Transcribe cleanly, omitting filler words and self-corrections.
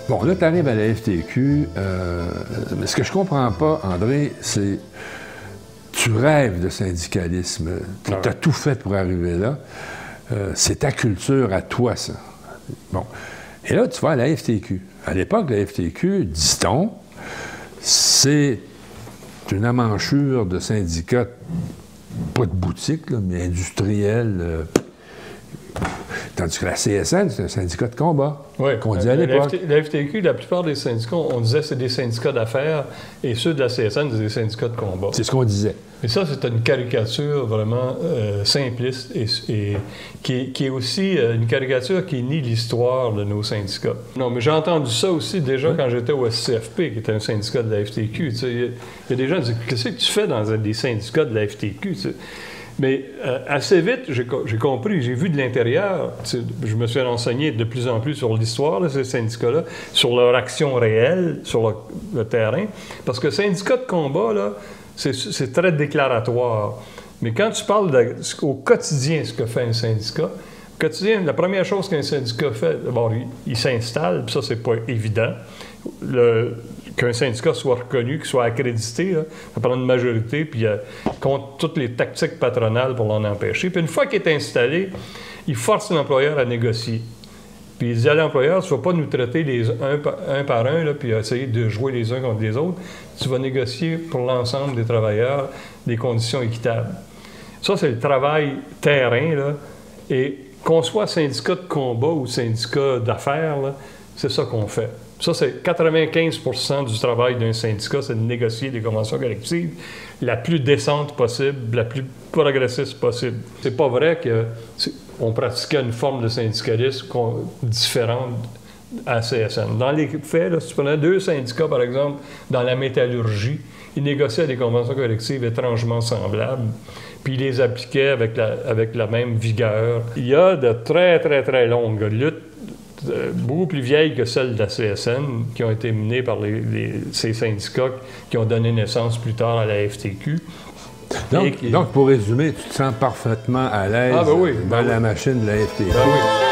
Bon, là, tu arrives à la FTQ. Ce que je comprends pas, André, c'est... Tu rêves de syndicalisme. Tu as tout fait pour arriver là. C'est ta culture à toi, ça. Bon. Et là, tu vas à la FTQ. À l'époque, la FTQ, dit-on, c'est une amanchure de syndicats, pas de boutique, là, mais industriels. Tandis que la CSN, c'est un syndicat de combat, qu'on disait à l'époque. La FTQ, la plupart des syndicats, on disait que c'est des syndicats d'affaires, et ceux de la CSN, c'est des syndicats de combat. C'est ce qu'on disait. Et ça, c'est une caricature vraiment simpliste et qui est aussi une caricature qui nie l'histoire de nos syndicats. Non, mais j'ai entendu ça aussi déjà quand j'étais au SCFP, qui était un syndicat de la FTQ. Il y a des gens qui disent « Qu'est-ce que tu fais dans des syndicats de la FTQ? » Mais assez vite, j'ai compris, j'ai vu de l'intérieur, je me suis renseigné de plus en plus sur l'histoire de ces syndicats-là, sur leur action réelle, sur le terrain, parce que syndicat de combat, là, c'est très déclaratoire. Mais quand tu parles au quotidien ce que fait un syndicat, au quotidien, la première chose qu'un syndicat fait, d'abord, il s'installe, puis ça, c'est pas évident. Qu'un syndicat soit reconnu, qu'il soit accrédité, là, ça prend une majorité, puis contre toutes les tactiques patronales pour l'en empêcher. Puis une fois qu'il est installé, il force l'employeur à négocier. Puis il dit à l'employeur, tu ne vas pas nous traiter un par un, là, puis essayer de jouer les uns contre les autres. Tu vas négocier pour l'ensemble des travailleurs des conditions équitables. Ça, c'est le travail terrain, là. Et qu'on soit syndicat de combat ou syndicat d'affaires, c'est ça qu'on fait. Ça, c'est 95% du travail d'un syndicat, c'est de négocier des conventions collectives la plus décente possible, la plus progressiste possible. C'est pas vrai qu'on pratiquait une forme de syndicalisme différente à CSN. Dans les faits, là, si tu prenais deux syndicats, par exemple, dans la métallurgie, ils négociaient des conventions collectives étrangement semblables, puis ils les appliquaient avec la même vigueur. Il y a de très, très, très longues luttes beaucoup plus vieilles que celles de la CSN, qui ont été menées par ces syndicats qui ont donné naissance plus tard à la FTQ. Donc, pour résumer, tu te sens parfaitement à l'aise dans la machine de la FTQ. Ben oui.